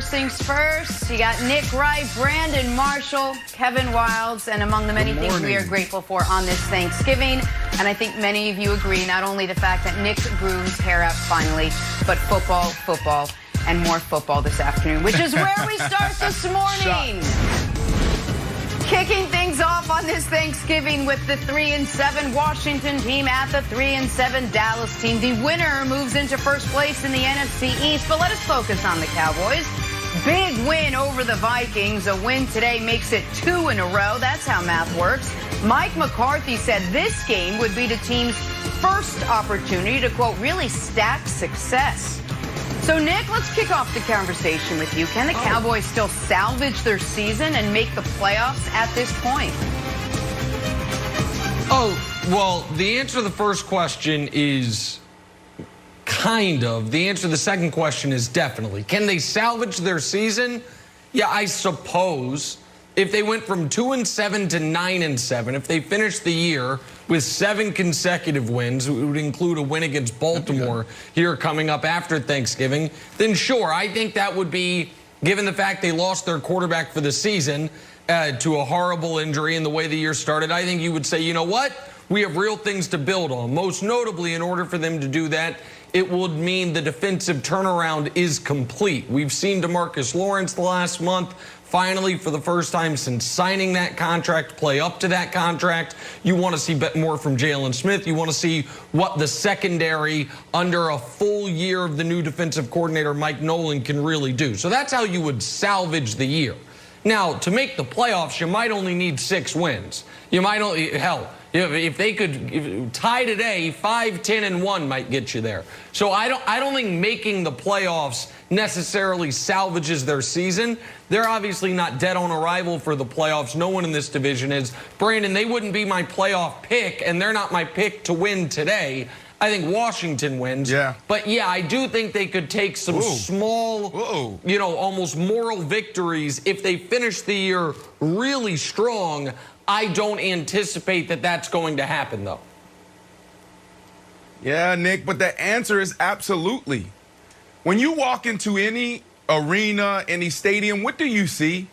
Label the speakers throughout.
Speaker 1: first things first, you got Nick Wright, Brandon Marshall, Kevin Wilds, and among the many things we are grateful for on this Thanksgiving. And I think many of you agree, not only the fact that Nick grew his hair out finally, but football, and more football this afternoon, which is where we start this morning. Kicking things off on this Thanksgiving with the 3-7 Washington team at the 3-7 Dallas team. The winner moves into first place in the NFC East, but let us focus on the Cowboys. Big win over the Vikings. A win today makes it 2 in a row. That's how math works. Mike McCarthy said this game would be the team's first opportunity to, quote, really stack success. So, Nick, let's kick off the conversation with you. Can the Cowboys still salvage their season and make the playoffs at this point?
Speaker 2: Well, the answer to the first question is kind of. The answer to the second question is definitely. Can they salvage their season? Yeah, I suppose. If they went from 2-7 to 9-7, if they finished the year with 7 consecutive wins, it would include a win against Baltimore here coming up after Thanksgiving, then sure, I think that would be, given the fact they lost their quarterback for the season to a horrible injury and the way the year started, I think you would say, you know what? We have real things to build on. Most notably, in order for them to do that, it would mean the defensive turnaround is complete. We've seen DeMarcus Lawrence the last month finally, for the first time since signing that contract, play up to that contract. You want to see more from Jalen Smith. You want to see what the secondary under a full year of the new defensive coordinator, Mike Nolan, can really do. So that's how you would salvage the year. Now, to make the playoffs, you might only need 6 wins. You might only, hell, if they could tie today, 5-10-1 might get you there. So I don't think making the playoffs necessarily salvages their season. They're obviously not dead on arrival for the playoffs. No one in this division is. Brandon, they wouldn't be my playoff pick, and they're not my pick to win today. I think Washington wins. Yeah. But, yeah, I do think they could take some small, you know, almost moral victories if they finish the year really strong. I don't anticipate that that's going to happen, though.
Speaker 3: Yeah, Nick, but the answer is absolutely. When you walk into any arena, any stadium, what do you see?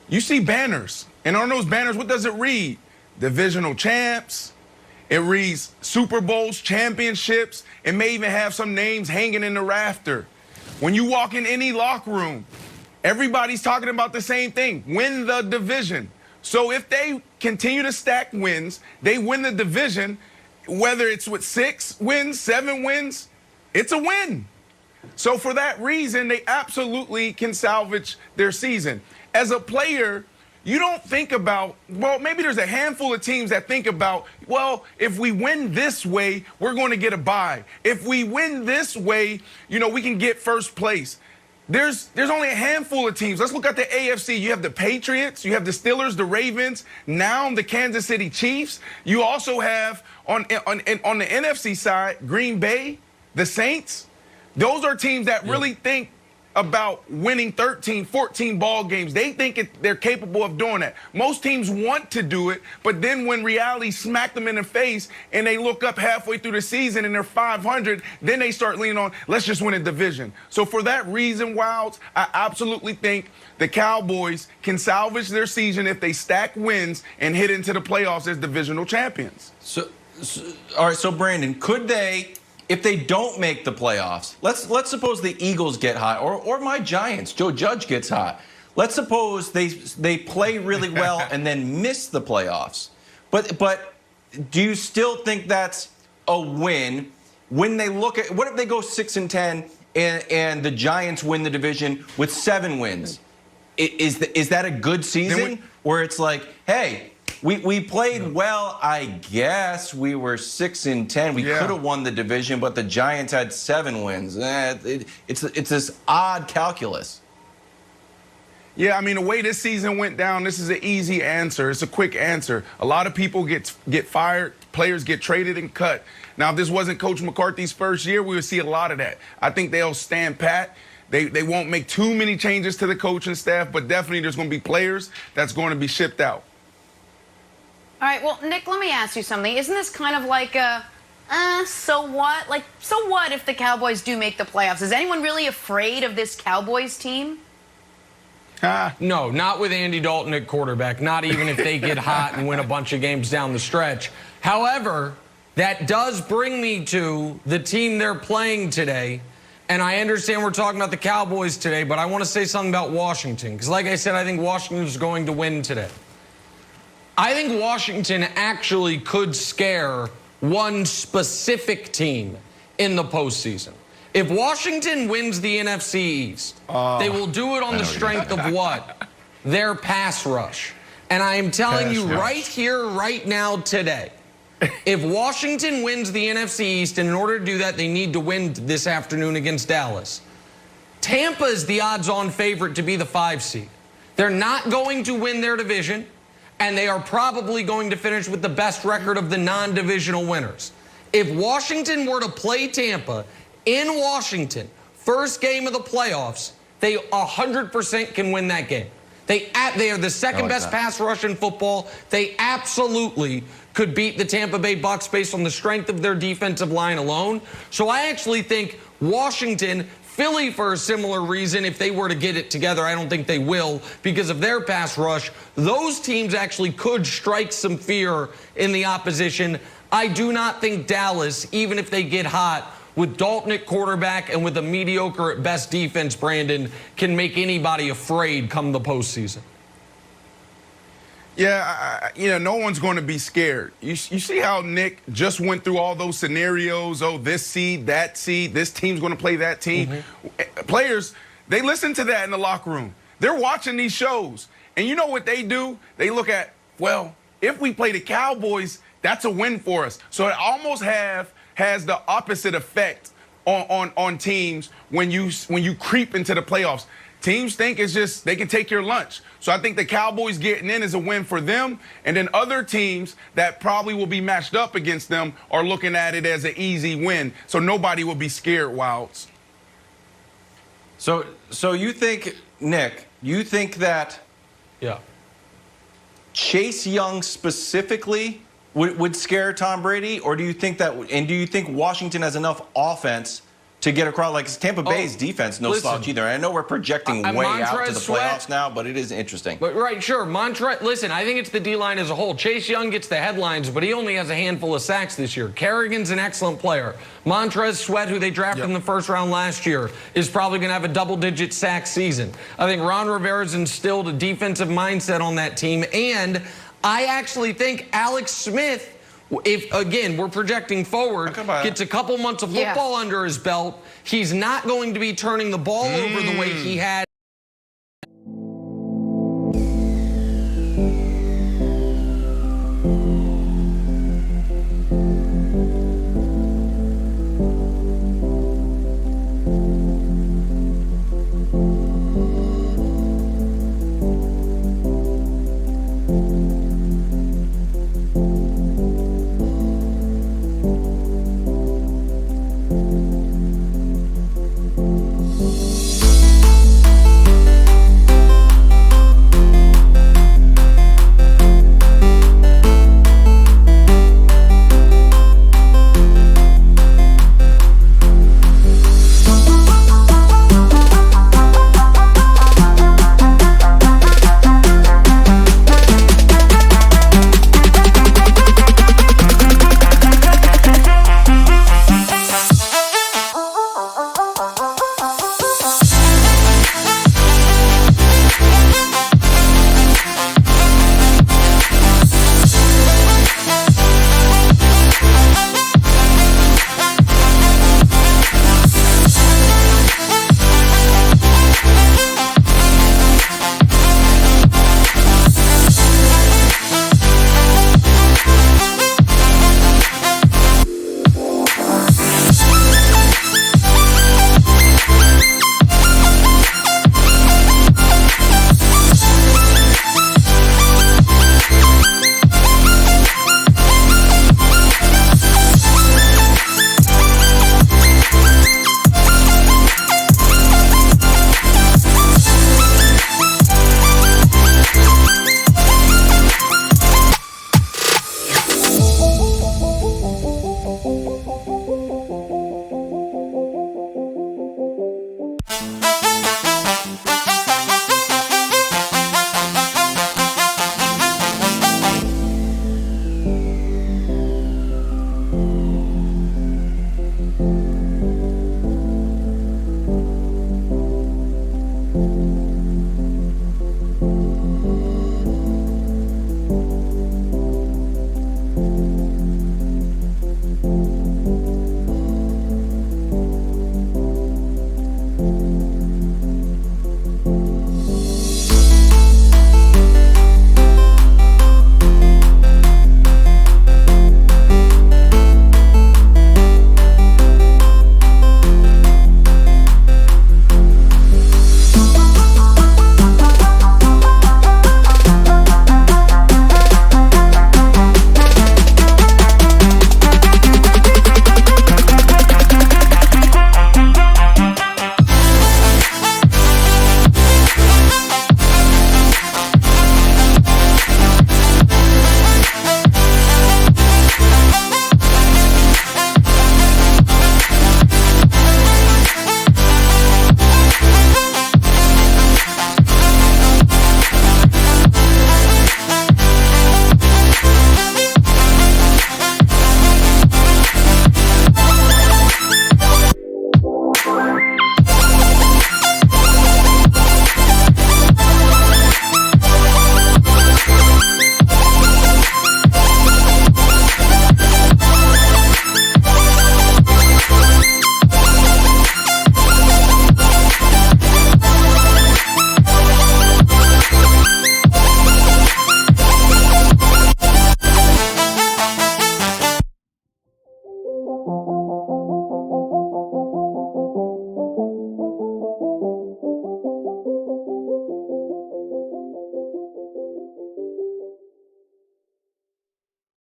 Speaker 3: You see banners. And on those banners, what does it read? Divisional champs. It reads Super Bowls, championships. It may even have some names hanging in the rafter. When you walk in any locker room, everybody's talking about the same thing: win the division. So if they continue to stack wins, they win the division, whether it's with 6 wins, 7 wins, it's a win. So for that reason, they absolutely can salvage their season. As a player, you don't think about, well, maybe there's a handful of teams that think about, well, if we win this way, we're going to get a bye. If we win this way, you know, we can get first place. There's only a handful of teams. Let's look at the AFC. You have the Patriots, you have the Steelers, the Ravens, now the Kansas City Chiefs. You also have on the NFC side, Green Bay, the Saints. Those are teams that really think about winning 13, 14 ball games. They think they're capable of doing that. Most teams want to do it, but then when reality smacked them in the face and they look up halfway through the season and they're 500, then they start leaning on, let's just win a division. So for that reason, Wilds, I absolutely think the Cowboys can salvage their season if they stack wins and hit into the playoffs as divisional champions.
Speaker 4: All right, so Brandon, could they, if they don't make the playoffs, let's suppose the Eagles get hot, or my Giants, Joe Judge gets hot. Let's suppose they play really well and then miss the playoffs. But do you still think that's a win when they look at, what if they go 6-10 and the Giants win the division with 7 wins? Is that a good season where it's like, hey, we played well, I guess. We were 6-10. We could have won the division, but the Giants had 7 wins. It's this odd calculus.
Speaker 3: Yeah, I mean, the way this season went down, this is an easy answer. It's a quick answer. A lot of people get fired. Players get traded and cut. Now, if this wasn't Coach McCarthy's first year, we would see a lot of that. I think they'll stand pat. They won't make too many changes to the coaching staff, but definitely there's going to be players that's going to be shipped out.
Speaker 1: All right, well, Nick, let me ask you something. Isn't this kind of like a, so what? Like, so what if the Cowboys do make the playoffs? Is anyone really afraid of this Cowboys team?
Speaker 2: No, not with Andy Dalton at quarterback, not even if they get hot and win a bunch of games down the stretch. However, that does bring me to the team they're playing today. And I understand we're talking about the Cowboys today, but I want to say something about Washington. Because like I said, I think Washington is going to win today. I think Washington actually could scare one specific team in the postseason. If Washington wins the NFC East, they will do it on the strength of what? Their pass rush. And I am telling you right here, right now, today, if Washington wins the NFC East, and in order to do that, they need to win this afternoon against Dallas, Tampa is the odds-on favorite to be the 5 seed. They're not going to win their division, and they are probably going to finish with the best record of the non-divisional winners. If Washington were to play Tampa in Washington, first game of the playoffs, they 100% can win that game. They are the second best pass rush in football. They absolutely could beat the Tampa Bay Bucs based on the strength of their defensive line alone. So I actually think Washington, Philly for a similar reason, if they were to get it together, I don't think they will because of their pass rush. Those teams actually could strike some fear in the opposition. I do not think Dallas, even if they get hot, with Dalton at quarterback and with a mediocre at best defense, Brandon, can make anybody afraid come the postseason.
Speaker 3: Yeah, no one's going to be scared. You see how Nick just went through all those scenarios. Oh, this seed, that seed, this team's going to play that team. Players, they listen to that in the locker room. They're watching these shows. And you know what they do? They look at, well, if we play the Cowboys, that's a win for us. So it almost has the opposite effect on teams when you creep into the playoffs. Teams think it's just they can take your lunch. So I think the Cowboys getting in is a win for them. And then other teams that probably will be matched up against them are looking at it as an easy win. So nobody will be scared, Wilds.
Speaker 4: So you think, Nick, that Chase Young specifically would scare Tom Brady, or do you think Washington has enough offense to get across? Like, Tampa Bay's defense, no slouch either. I know we're projecting way out to the playoffs now, but it is interesting.
Speaker 2: But right, sure. Listen, I think it's the D-line as a whole. Chase Young gets the headlines, but he only has a handful of sacks this year. Kerrigan's an excellent player. Montrez Sweat, who they drafted in the first round last year, is probably going to have a double-digit sack season. I think Ron Rivera's instilled a defensive mindset on that team, and I actually think Alex Smith, if, again, we're projecting forward, gets a couple months of football under his belt, he's not going to be turning the ball over the way he had.